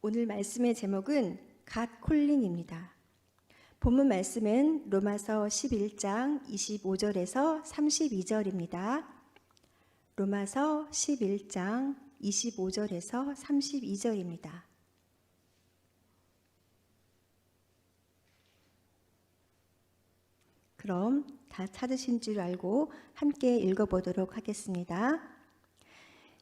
오늘 말씀의 제목은 갓 콜링입니다. 본문 말씀은 로마서 11장 25절에서 32절입니다. 로마서 11장 25절에서 32절입니다. 그럼 다 찾으신 줄 알고 함께 읽어보도록 하겠습니다.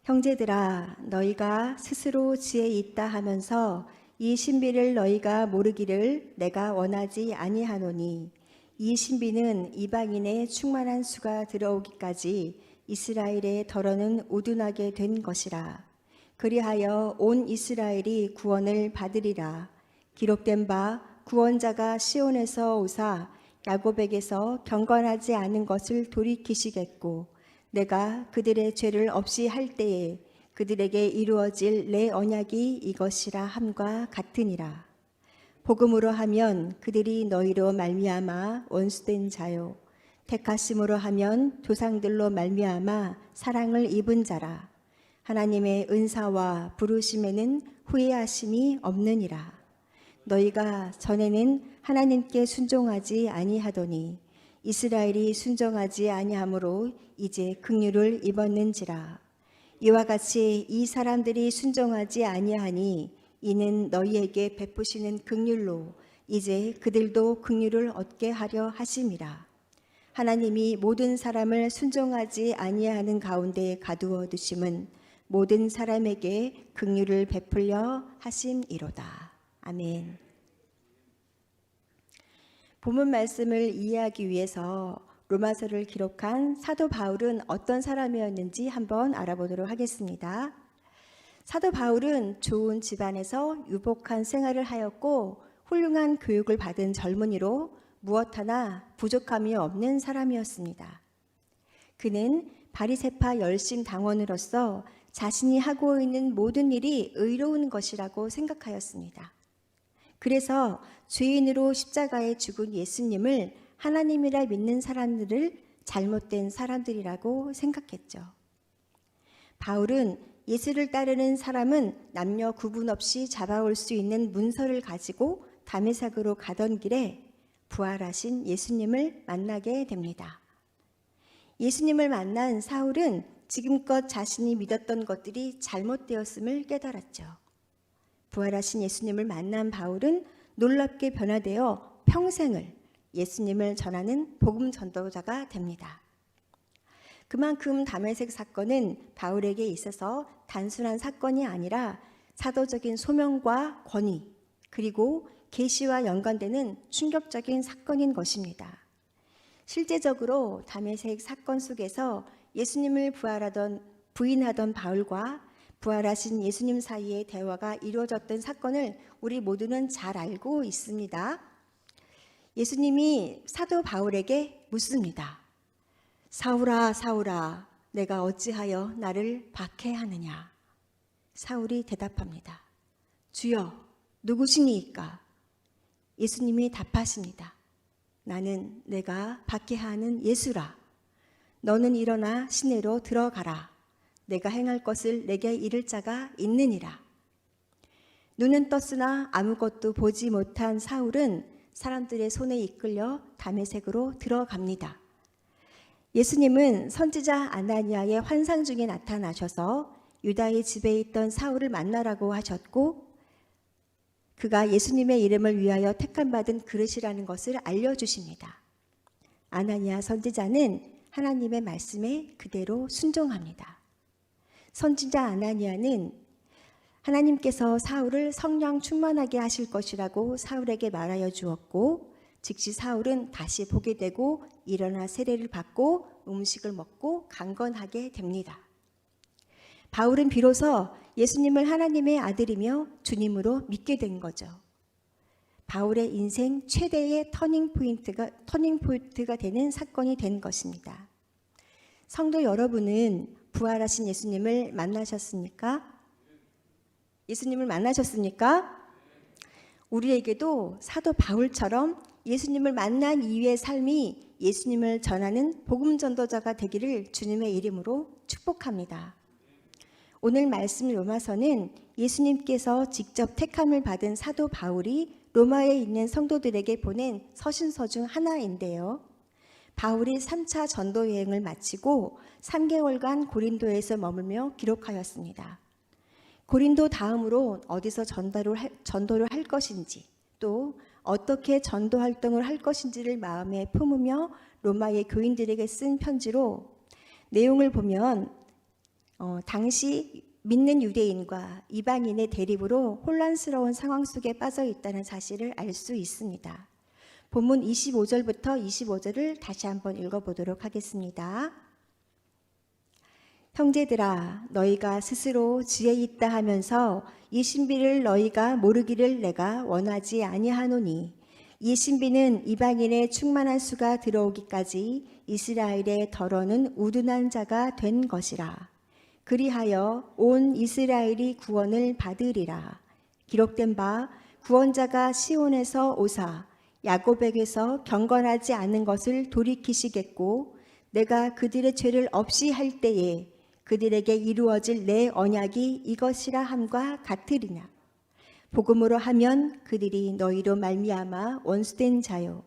형제들아, 너희가 스스로 지혜 있다 하면서 이 신비를 너희가 모르기를 내가 원하지 아니하노니, 이 신비는 이방인의 충만한 수가 들어오기까지 이스라엘의 덜어는 우둔하게 된 것이라. 그리하여 온 이스라엘이 구원을 받으리라. 기록된 바 구원자가 시온에서 오사 야곱에게서 경건하지 않은 것을 돌이키시겠고, 내가 그들의 죄를 없이 할 때에 그들에게 이루어질 내 언약이 이것이라 함과 같으니라. 복음으로 하면 그들이 너희로 말미암아 원수된 자요, 택하심으로 하면 조상들로 말미암아 사랑을 입은 자라. 하나님의 은사와 부르심에는 후회하심이 없느니라. 너희가 전에는 하나님께 순종하지 아니하더니 이스라엘이 순종하지 아니하므로 이제 긍휼을 입었는지라. 이와 같이 이 사람들이 순종하지 아니하니 이는 너희에게 베푸시는 긍휼로 이제 그들도 긍휼을 얻게 하려 하심이라. 하나님이 모든 사람을 순종하지 아니하는 가운데 가두어 두심은 모든 사람에게 긍휼을 베풀려 하심이로다. 아멘. 본문 말씀을 이해하기 위해서 로마서를 기록한 사도 바울은 어떤 사람이었는지 한번 알아보도록 하겠습니다. 사도 바울은 좋은 집안에서 유복한 생활을 하였고 훌륭한 교육을 받은 젊은이로 무엇 하나 부족함이 없는 사람이었습니다. 그는 바리새파 열심 당원으로서 자신이 하고 있는 모든 일이 의로운 것이라고 생각하였습니다. 그래서 죄인으로 십자가에 죽은 예수님을 하나님이라 믿는 사람들을 잘못된 사람들이라고 생각했죠. 바울은 예수를 따르는 사람은 남녀 구분 없이 잡아올 수 있는 문서를 가지고 다메섹으로 가던 길에 부활하신 예수님을 만나게 됩니다. 예수님을 만난 사울은 지금껏 자신이 믿었던 것들이 잘못되었음을 깨달았죠. 부활하신 예수님을 만난 바울은 놀랍게 변화되어 평생을 예수님을 전하는 복음 전도자가 됩니다. 그만큼 다메섹 사건은 바울에게 있어서 단순한 사건이 아니라 사도적인 소명과 권위, 그리고 계시와 연관되는 충격적인 사건인 것입니다. 실제적으로 다메섹 사건 속에서 예수님을 부인하던 바울과 부활하신 예수님 사이의 대화가 이루어졌던 사건을 우리 모두는 잘 알고 있습니다. 예수님이 사도 바울에게 묻습니다. 사울아, 사울아, 내가 어찌하여 나를 박해하느냐? 사울이 대답합니다. 주여, 누구시니까? 예수님이 답하십니다. 나는 내가 박해하는 예수라. 너는 일어나 시내로 들어가라. 내가 행할 것을 내게 이를 자가 있느니라. 눈은 떴으나 아무것도 보지 못한 사울은 사람들의 손에 이끌려 다메섹으로 들어갑니다. 예수님은 선지자 아나니아의 환상 중에 나타나셔서 유다의 집에 있던 사울을 만나라고 하셨고, 그가 예수님의 이름을 위하여 택함받은 그릇이라는 것을 알려주십니다. 아나니아 선지자는 하나님의 말씀에 그대로 순종합니다. 선지자 아나니아는 하나님께서 사울을 성령 충만하게 하실 것이라고 사울에게 말하여 주었고, 즉시 사울은 다시 보게 되고 일어나 세례를 받고 음식을 먹고 강건하게 됩니다. 바울은 비로소 예수님을 하나님의 아들이며 주님으로 믿게 된 거죠. 바울의 인생 최대의 터닝 포인트가 되는 사건이 된 것입니다. 성도 여러분은 부활하신 예수님을 만나셨습니까? 예수님을 만나셨습니까? 우리에게도 사도 바울처럼 예수님을 만난 이후의 삶이 예수님을 전하는 복음 전도자가 되기를 주님의 이름으로 축복합니다. 오늘 말씀 로마서는 예수님께서 직접 택함을 받은 사도 바울이 로마에 있는 성도들에게 보낸 서신서 중 하나인데요. 바울이 3차 전도 여행을 마치고 3개월간 고린도에서 머물며 기록하였습니다. 고린도 다음으로 어디서 전도를 할 것인지, 또 어떻게 전도 활동을 할 것인지를 마음에 품으며 로마의 교인들에게 쓴 편지로 내용을 보면 당시 믿는 유대인과 이방인의 대립으로 혼란스러운 상황 속에 빠져 있다는 사실을 알 수 있습니다. 본문 25절부터 25절을 다시 한번 읽어보도록 하겠습니다. 형제들아, 너희가 스스로 지혜 있다 하면서 이 신비를 너희가 모르기를 내가 원하지 아니하노니, 이 신비는 이방인의 충만한 수가 들어오기까지 이스라엘의 덜어는 우둔한 자가 된 것이라. 그리하여 온 이스라엘이 구원을 받으리라. 기록된 바 구원자가 시온에서 오사 야곱에게서 경건하지 않은 것을 돌이키시겠고, 내가 그들의 죄를 없이 할 때에 그들에게 이루어질 내 언약이 이것이라 함과 같으리냐. 복음으로 하면 그들이 너희로 말미암아 원수된 자요,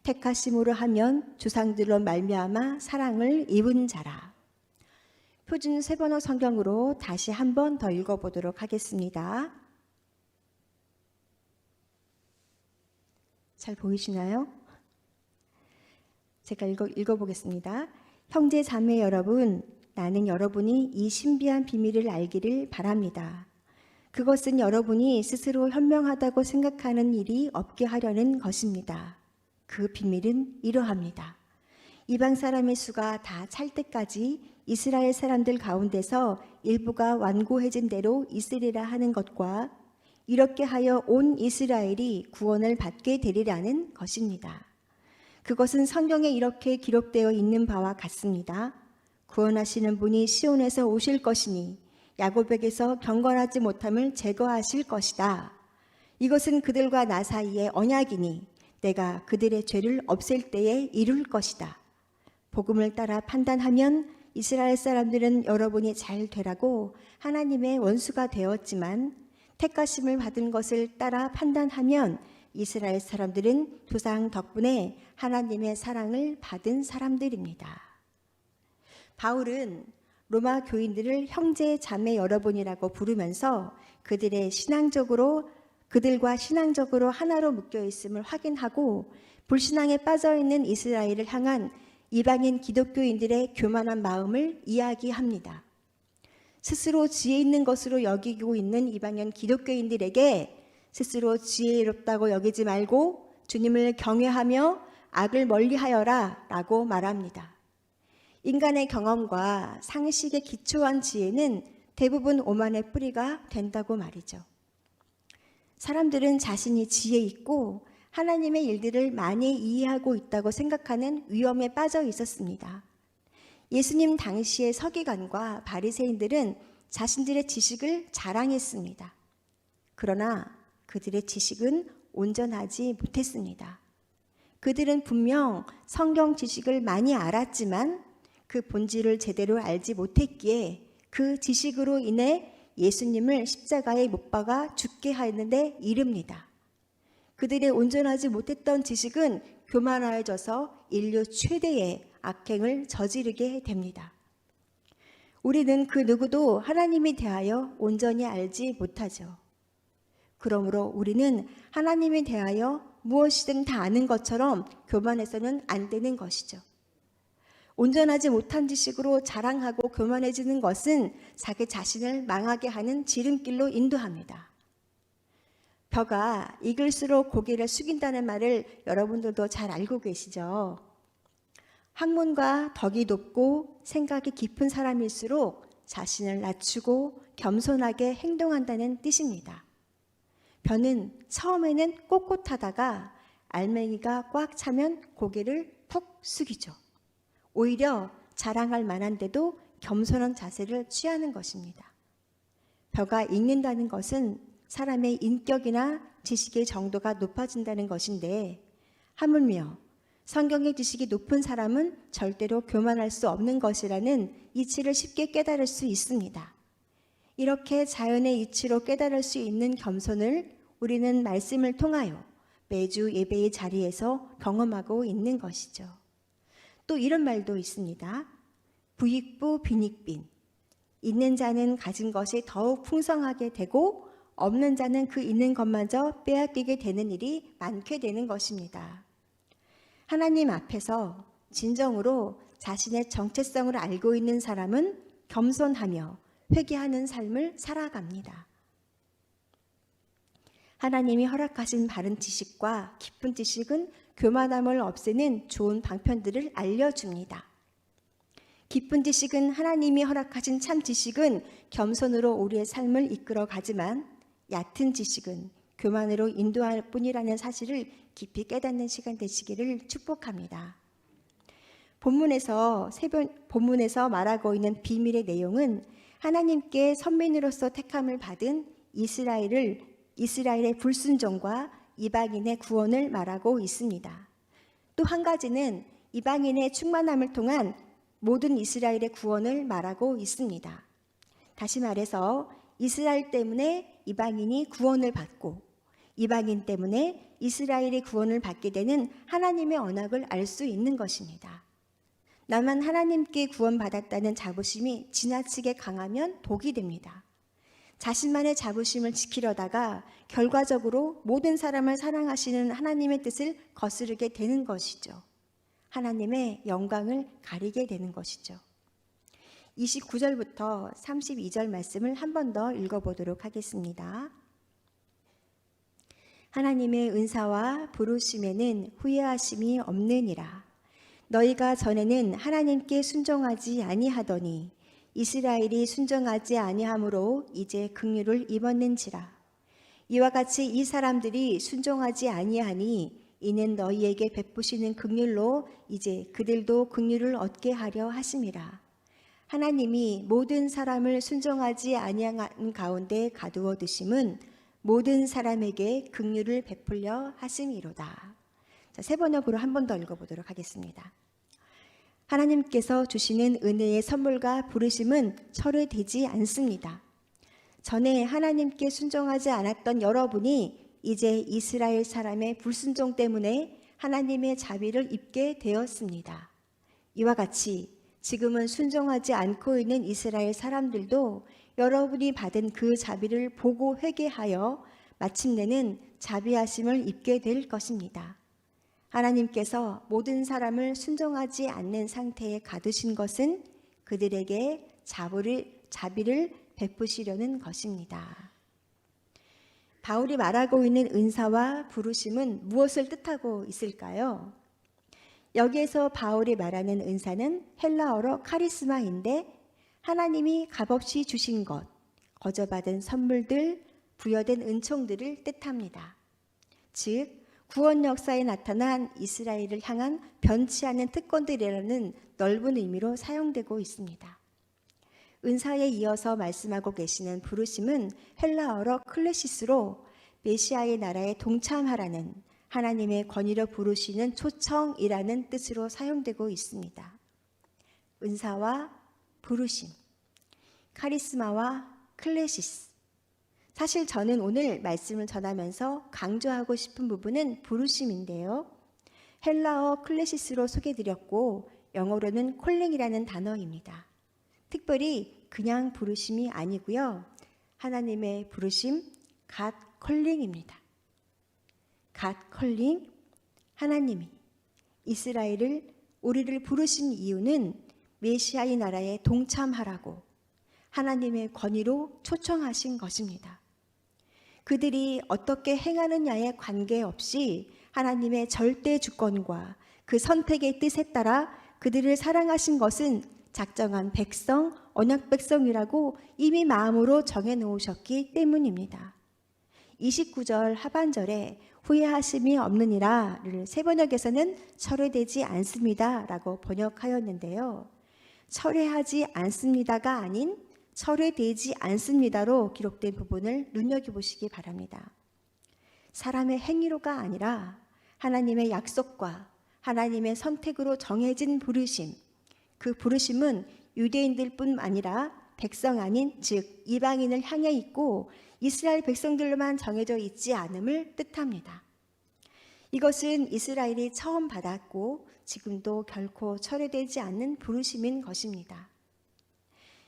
택하심으로 하면 조상들로 말미암아 사랑을 입은 자라. 표준 세번호 성경으로 다시 한 번 더 읽어보도록 하겠습니다. 잘 보이시나요? 제가 읽어보겠습니다. 형제 자매 여러분, 나는 여러분이 이 신비한 비밀을 알기를 바랍니다. 그것은 여러분이 스스로 현명하다고 생각하는 일이 없게 하려는 것입니다. 그 비밀은 이러합니다. 이방 사람의 수가 다 찰 때까지 이스라엘 사람들 가운데서 일부가 완고해진 대로 있으리라 하는 것과, 이렇게 하여 온 이스라엘이 구원을 받게 되리라는 것입니다. 그것은 성경에 이렇게 기록되어 있는 바와 같습니다. 구원하시는 분이 시온에서 오실 것이니 야곱에게서 경건하지 못함을 제거하실 것이다. 이것은 그들과 나 사이의 언약이니 내가 그들의 죄를 없앨 때에 이룰 것이다. 복음을 따라 판단하면 이스라엘 사람들은 여러분이 잘 되라고 하나님의 원수가 되었지만, 택하심을 받은 것을 따라 판단하면 이스라엘 사람들은 조상 덕분에 하나님의 사랑을 받은 사람들입니다. 바울은 로마 교인들을 형제 자매 여러분이라고 부르면서 그들과 신앙적으로 하나로 묶여 있음을 확인하고, 불신앙에 빠져 있는 이스라엘을 향한 이방인 기독교인들의 교만한 마음을 이야기합니다. 스스로 지혜 있는 것으로 여기고 있는 이방인 기독교인들에게 스스로 지혜롭다고 여기지 말고 주님을 경외하며 악을 멀리하여라 라고 말합니다. 인간의 경험과 상식에 기초한 지혜는 대부분 오만의 뿌리가 된다고 말이죠. 사람들은 자신이 지혜 있고 하나님의 일들을 많이 이해하고 있다고 생각하는 위험에 빠져 있었습니다. 예수님 당시의 서기관과 바리새인들은 자신들의 지식을 자랑했습니다. 그러나 그들의 지식은 온전하지 못했습니다. 그들은 분명 성경 지식을 많이 알았지만 그 본질을 제대로 알지 못했기에 그 지식으로 인해 예수님을 십자가에 못 박아 죽게 하였는데 이릅니다. 그들의 온전하지 못했던 지식은 교만하여져서 인류 최대의 악행을 저지르게 됩니다. 우리는 그 누구도 하나님에 대하여 온전히 알지 못하죠. 그러므로 우리는 하나님에 대하여 무엇이든 다 아는 것처럼 교만해서는 안 되는 것이죠. 온전하지 못한 지식으로 자랑하고 교만해지는 것은 자기 자신을 망하게 하는 지름길로 인도합니다. 벼가 익을수록 고개를 숙인다는 말을 여러분들도 잘 알고 계시죠? 학문과 덕이 높고 생각이 깊은 사람일수록 자신을 낮추고 겸손하게 행동한다는 뜻입니다. 벼는 처음에는 꼿꼿하다가 알맹이가 꽉 차면 고개를 푹 숙이죠. 오히려 자랑할 만한데도 겸손한 자세를 취하는 것입니다. 벼가 익는다는 것은 사람의 인격이나 지식의 정도가 높아진다는 것인데, 하물며 성경의 지식이 높은 사람은 절대로 교만할 수 없는 것이라는 이치를 쉽게 깨달을 수 있습니다. 이렇게 자연의 이치로 깨달을 수 있는 겸손을 우리는 말씀을 통하여 매주 예배의 자리에서 경험하고 있는 것이죠. 또 이런 말도 있습니다. 부익부 빈익빈. 있는 자는 가진 것이 더욱 풍성하게 되고 없는 자는 그 있는 것마저 빼앗기게 되는 일이 많게 되는 것입니다. 하나님 앞에서 진정으로 자신의 정체성을 알고 있는 사람은 겸손하며 회개하는 삶을 살아갑니다. 하나님이 허락하신 바른 지식과 깊은 지식은 교만함을 없애는 좋은 방편들을 알려줍니다. 깊은 지식은 하나님이 허락하신 참 지식은 겸손으로 우리의 삶을 이끌어 가지만 얕은 지식은 교만으로 인도할 뿐이라는 사실을 깊이 깨닫는 시간 되시기를 축복합니다. 본문에서 말하고 있는 비밀의 내용은 하나님께 선민으로서 택함을 받은 이스라엘의 불순종과 이방인의 구원을 말하고 있습니다. 또 한 가지는 이방인의 충만함을 통한 모든 이스라엘의 구원을 말하고 있습니다. 다시 말해서 이스라엘 때문에 이방인이 구원을 받고 이방인 때문에 이스라엘이 구원을 받게 되는 하나님의 언약을 알 수 있는 것입니다. 나만 하나님께 구원받았다는 자부심이 지나치게 강하면 독이 됩니다. 자신만의 자부심을 지키려다가 결과적으로 모든 사람을 사랑하시는 하나님의 뜻을 거스르게 되는 것이죠. 하나님의 영광을 가리게 되는 것이죠. 29절부터 32절 말씀을 한 번 더 읽어보도록 하겠습니다. 하나님의 은사와 부르심에는 후회하심이 없느니라. 너희가 전에는 하나님께 순종하지 아니하더니 이스라엘이 순종하지 아니하므로 이제 긍휼을 입었는지라. 이와 같이 이 사람들이 순종하지 아니하니 이는 너희에게 베푸시는 긍휼로 이제 그들도 긍휼을 얻게 하려 하심이라. 하나님이 모든 사람을 순종하지 아니한 가운데 가두어 두심은 모든 사람에게 긍휼을 베풀려 하심이로다. 세 번역으로 한 번 더 읽어보도록 하겠습니다. 하나님께서 주시는 은혜의 선물과 부르심은 철회되지 않습니다. 전에 하나님께 순종하지 않았던 여러분이 이제 이스라엘 사람의 불순종 때문에 하나님의 자비를 입게 되었습니다. 이와 같이 지금은 순종하지 않고 있는 이스라엘 사람들도 여러분이 받은 그 자비를 보고 회개하여 마침내는 자비하심을 입게 될 것입니다. 하나님께서 모든 사람을 순종하지 않는 상태에 가두신 것은 그들에게 자비를 베푸시려는 것입니다. 바울이 말하고 있는 은사와 부르심은 무엇을 뜻하고 있을까요? 여기에서 바울이 말하는 은사는 헬라어로 카리스마인데 하나님이 값없이 주신 것, 거저받은 선물들, 부여된 은총들을 뜻합니다. 즉 구원 역사에 나타난 이스라엘을 향한 변치 않은 특권들이라는 넓은 의미로 사용되고 있습니다. 은사에 이어서 말씀하고 계시는 부르심은 헬라어로 클레시스로 메시아의 나라에 동참하라는 하나님의 권위로 부르시는 초청이라는 뜻으로 사용되고 있습니다. 은사와 부르심, 카리스마와 클레시스. 사실 저는 오늘 말씀을 전하면서 강조하고 싶은 부분은 부르심인데요. 헬라어 클레시스로 소개드렸고 영어로는 콜링이라는 단어입니다. 특별히 그냥 부르심이 아니고요. 하나님의 부르심, God calling입니다. God calling, 하나님이 우리를 부르신 이유는 메시아의 나라에 동참하라고 하나님의 권위로 초청하신 것입니다. 그들이 어떻게 행하느냐에 관계없이 하나님의 절대 주권과 그 선택의 뜻에 따라 그들을 사랑하신 것은 작정한 백성, 언약 백성이라고 이미 마음으로 정해놓으셨기 때문입니다. 29절 하반절에 후회하심이 없느니라를 세번역에서는 철회되지 않습니다 라고 번역하였는데요. 철회하지 않습니다가 아닌 철회되지 않습니다로 기록된 부분을 눈여겨보시기 바랍니다. 사람의 행위로가 아니라 하나님의 약속과 하나님의 선택으로 정해진 부르심, 그 부르심은 유대인들뿐 아니라 백성 아닌 즉 이방인을 향해 있고 이스라엘 백성들로만 정해져 있지 않음을 뜻합니다. 이것은 이스라엘이 처음 받았고 지금도 결코 철회되지 않는 부르심인 것입니다.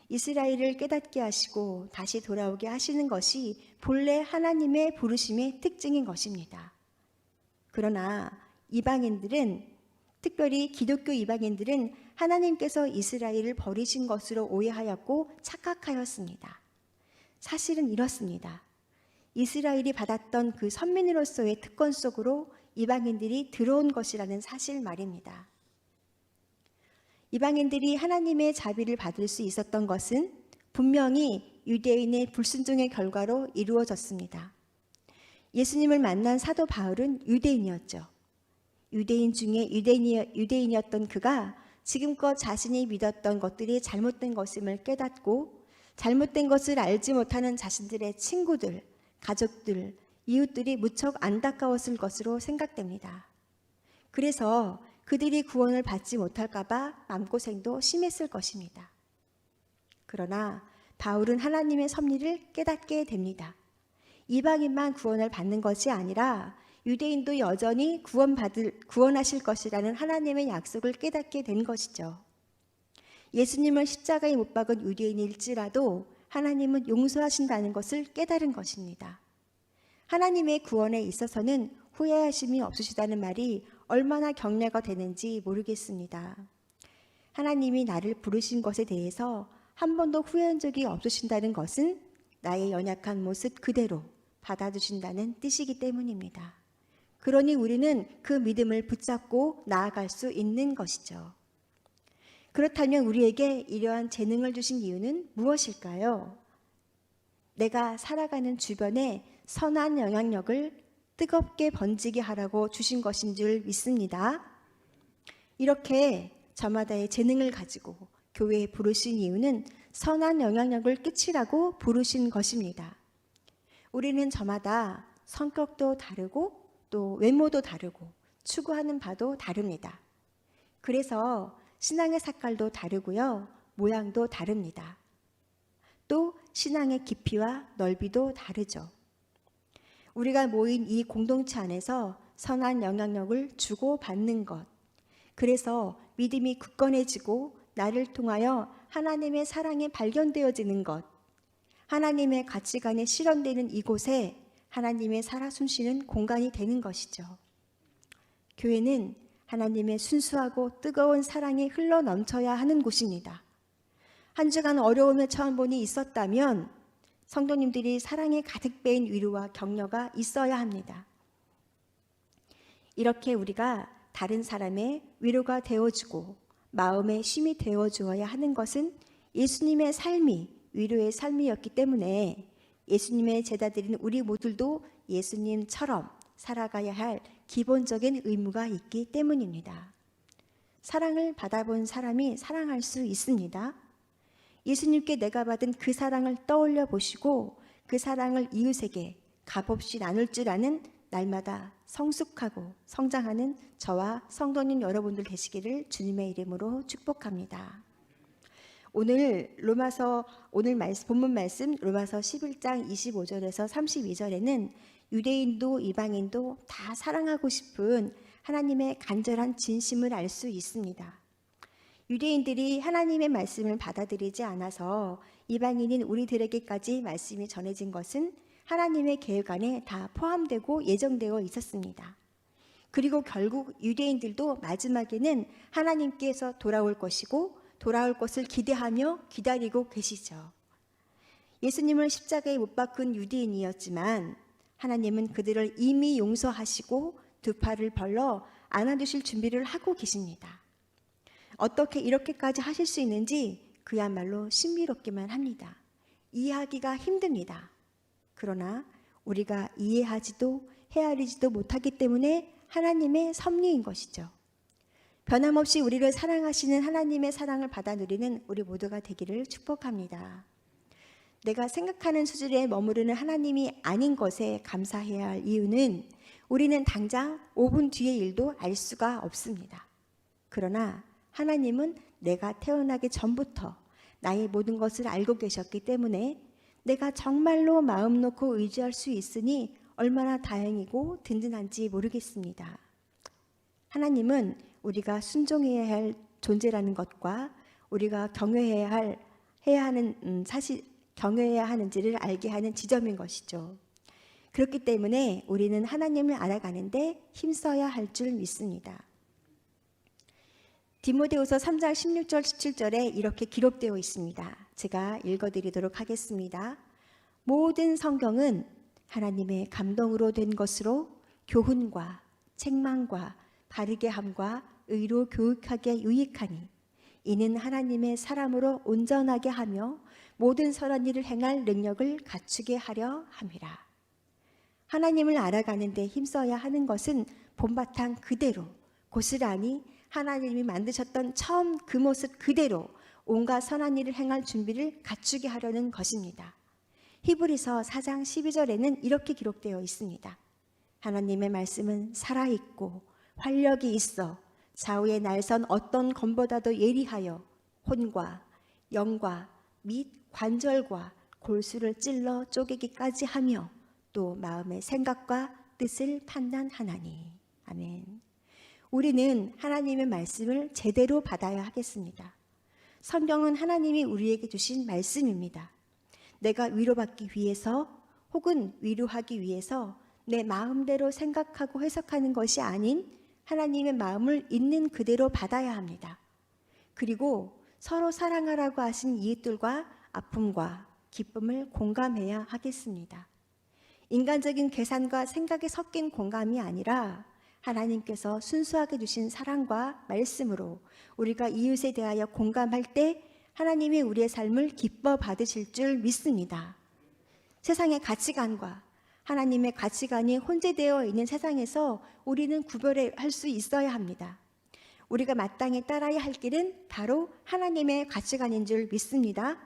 이스라엘을 깨닫게 하시고 다시 돌아오게 하시는 것이 본래 하나님의 부르심의 특징인 것입니다. 그러나 이방인들은, 특별히 기독교 이방인들은 하나님께서 이스라엘을 버리신 것으로 오해하였고 착각하였습니다. 사실은 이렇습니다. 이스라엘이 받았던 그 선민으로서의 특권 속으로 이방인들이 들어온 것이라는 사실 말입니다. 이방인들이 하나님의 자비를 받을 수 있었던 것은 분명히 유대인의 불순종의 결과로 이루어졌습니다. 예수님을 만난 사도 바울은 유대인이었죠. 유대인 중에 유대인이었던 그가 지금껏 자신이 믿었던 것들이 잘못된 것임을 깨닫고 잘못된 것을 알지 못하는 자신들의 친구들, 가족들, 이웃들이 무척 안타까웠을 것으로 생각됩니다. 그래서 그들이 구원을 받지 못할까 봐 마음고생도 심했을 것입니다. 그러나 바울은 하나님의 섭리를 깨닫게 됩니다. 이방인만 구원을 받는 것이 아니라 유대인도 여전히 구원하실 것이라는 하나님의 약속을 깨닫게 된 것이죠. 예수님을 십자가에 못 박은 유대인일지라도 하나님은 용서하신다는 것을 깨달은 것입니다. 하나님의 구원에 있어서는 후회하심이 없으시다는 말이 얼마나 격려가 되는지 모르겠습니다. 하나님이 나를 부르신 것에 대해서 한 번도 후회한 적이 없으신다는 것은 나의 연약한 모습 그대로 받아주신다는 뜻이기 때문입니다. 그러니 우리는 그 믿음을 붙잡고 나아갈 수 있는 것이죠. 그렇다면 우리에게 이러한 재능을 주신 이유는 무엇일까요? 내가 살아가는 주변에 선한 영향력을 뜨겁게 번지게 하라고 주신 것인 줄 믿습니다. 이렇게 저마다의 재능을 가지고 교회에 부르신 이유는 선한 영향력을 끼치라고 부르신 것입니다. 우리는 저마다 성격도 다르고 또 외모도 다르고 추구하는 바도 다릅니다. 그래서 신앙의 색깔도 다르고요, 모양도 다릅니다. 또 신앙의 깊이와 넓이도 다르죠. 우리가 모인 이 공동체 안에서 선한 영향력을 주고받는 것, 그래서 믿음이 굳건해지고 나를 통하여 하나님의 사랑에 발견되어지는 것, 하나님의 가치관에 실현되는 이곳에 하나님의 살아 숨쉬는 공간이 되는 것이죠. 교회는 하나님의 순수하고 뜨거운 사랑이 흘러 넘쳐야 하는 곳입니다. 한 주간 어려움에 처한 분이 있었다면 성도님들이 사랑에 가득 배인 위로와 격려가 있어야 합니다. 이렇게 우리가 다른 사람의 위로가 되어주고 마음의 쉼이 되어주어야 하는 것은 예수님의 삶이 위로의 삶이었기 때문에 예수님의 제자들인 우리 모두도 예수님처럼 살아가야 할 기본적인 의무가 있기 때문입니다. 사랑을 받아본 사람이 사랑할 수 있습니다. 예수님께 내가 받은 그 사랑을 떠올려 보시고 그 사랑을 이웃에게 값없이 나눌 줄 아는 날마다 성숙하고 성장하는 저와 성도님 여러분들 되시기를 주님의 이름으로 축복합니다. 오늘 본문 말씀 로마서 11장 25절에서 32절에는 유대인도 이방인도 다 사랑하고 싶은 하나님의 간절한 진심을 알 수 있습니다. 유대인들이 하나님의 말씀을 받아들이지 않아서 이방인인 우리들에게까지 말씀이 전해진 것은 하나님의 계획 안에 다 포함되고 예정되어 있었습니다. 그리고 결국 유대인들도 마지막에는 하나님께서 돌아올 것이고 돌아올 것을 기대하며 기다리고 계시죠. 예수님을 십자가에 못 박은 유대인이었지만 하나님은 그들을 이미 용서하시고 두 팔을 벌려 안아주실 준비를 하고 계십니다. 어떻게 이렇게까지 하실 수 있는지 그야말로 신비롭기만 합니다. 이해하기가 힘듭니다. 그러나 우리가 이해하지도 헤아리지도 못하기 때문에 하나님의 섭리인 것이죠. 변함없이 우리를 사랑하시는 하나님의 사랑을 받아 누리는 우리 모두가 되기를 축복합니다. 내가 생각하는 수준에 머무르는 하나님이 아닌 것에 감사해야 할 이유는 우리는 당장 5분 뒤의 일도 알 수가 없습니다. 그러나 하나님은 내가 태어나기 전부터 나의 모든 것을 알고 계셨기 때문에 내가 정말로 마음 놓고 의지할 수 있으니 얼마나 다행이고 든든한지 모르겠습니다. 하나님은 우리가 순종해야 할 존재라는 것과 우리가 경외해야 하는지를 알게 하는 지점인 것이죠. 그렇기 때문에 우리는 하나님을 알아가는데 힘써야 할 줄 믿습니다. 디모데후서 3장 16절 17절에 이렇게 기록되어 있습니다. 제가 읽어드리도록 하겠습니다. 모든 성경은 하나님의 감동으로 된 것으로 교훈과 책망과 바르게 함과 의로 교육하게 유익하니 이는 하나님의 사람으로 온전하게 하며 모든 선한 일을 행할 능력을 갖추게 하려 함이라. 하나님을 알아가는 데 힘써야 하는 것은 본바탕 그대로 고스란히 하나님이 만드셨던 처음 그 모습 그대로 온갖 선한 일을 행할 준비를 갖추게 하려는 것입니다. 히브리서 4장 12절에는 이렇게 기록되어 있습니다. 하나님의 말씀은 살아있고 활력이 있어 좌우의 날선 어떤 검보다도 예리하여 혼과 영과 및 관절과 골수를 찔러 쪼개기까지 하며 또 마음의 생각과 뜻을 판단하나니. 아멘. 우리는 하나님의 말씀을 제대로 받아야 하겠습니다. 성경은 하나님이 우리에게 주신 말씀입니다. 내가 위로받기 위해서 혹은 위로하기 위해서 내 마음대로 생각하고 해석하는 것이 아닌 하나님의 마음을 있는 그대로 받아야 합니다. 그리고 서로 사랑하라고 하신 이웃들과 아픔과 기쁨을 공감해야 하겠습니다. 인간적인 계산과 생각이 섞인 공감이 아니라 하나님께서 순수하게 주신 사랑과 말씀으로 우리가 이웃에 대하여 공감할 때 하나님이 우리의 삶을 기뻐 받으실 줄 믿습니다. 세상의 가치관과 하나님의 가치관이 혼재되어 있는 세상에서 우리는 구별할 수 있어야 합니다. 우리가 마땅히 따라야 할 길은 바로 하나님의 가치관인 줄 믿습니다.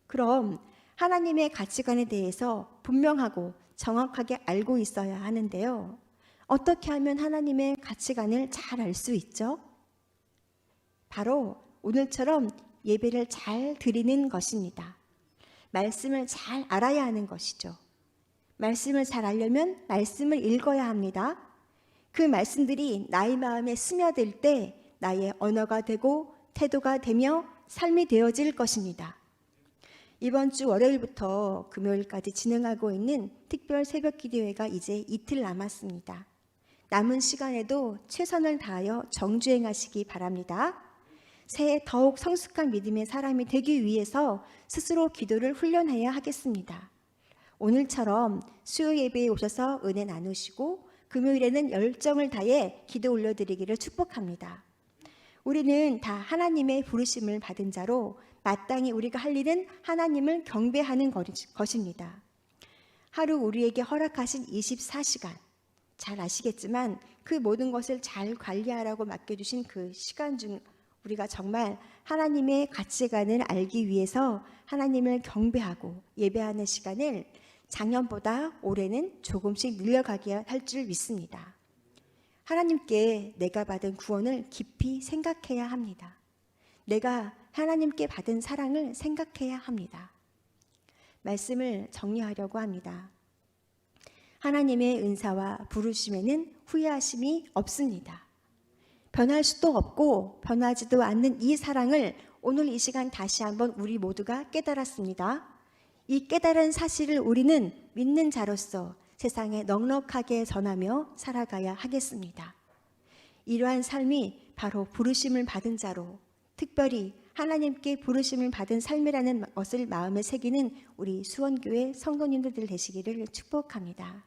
그럼 하나님의 가치관에 대해서 분명하고 정확하게 알고 있어야 하는데요. 어떻게 하면 하나님의 가치관을 잘 알 수 있죠? 바로 오늘처럼 예배를 잘 드리는 것입니다. 말씀을 잘 알아야 하는 것이죠. 말씀을 잘 알려면 말씀을 읽어야 합니다. 그 말씀들이 나의 마음에 스며들 때 나의 언어가 되고 태도가 되며 삶이 되어질 것입니다. 이번 주 월요일부터 금요일까지 진행하고 있는 특별 새벽 기도회가 이제 이틀 남았습니다. 남은 시간에도 최선을 다하여 정주행하시기 바랍니다. 새해 더욱 성숙한 믿음의 사람이 되기 위해서 스스로 기도를 훈련해야 하겠습니다. 오늘처럼 수요 예배에 오셔서 은혜 나누시고 금요일에는 열정을 다해 기도 올려드리기를 축복합니다. 우리는 다 하나님의 부르심을 받은 자로 마땅히 우리가 할 일은 하나님을 경배하는 것입니다. 하루 우리에게 허락하신 24시간, 잘 아시겠지만 그 모든 것을 잘 관리하라고 맡겨주신 그 시간 중 우리가 정말 하나님의 가치관을 알기 위해서 하나님을 경배하고 예배하는 시간을 작년보다 올해는 조금씩 늘려가게 할 줄 믿습니다. 하나님께 내가 받은 구원을 깊이 생각해야 합니다. 내가 하나님께 받은 사랑을 생각해야 합니다. 말씀을 정리하려고 합니다. 하나님의 은사와 부르심에는 후회하심이 없습니다. 변할 수도 없고 변하지도 않는 이 사랑을 오늘 이 시간 다시 한번 우리 모두가 깨달았습니다. 이 깨달은 사실을 우리는 믿는 자로서 세상에 넉넉하게 전하며 살아가야 하겠습니다. 이러한 삶이 바로 부르심을 받은 자로, 특별히 하나님께 부르심을 받은 삶이라는 것을 마음에 새기는 우리 수원교회 성도님들 되시기를 축복합니다.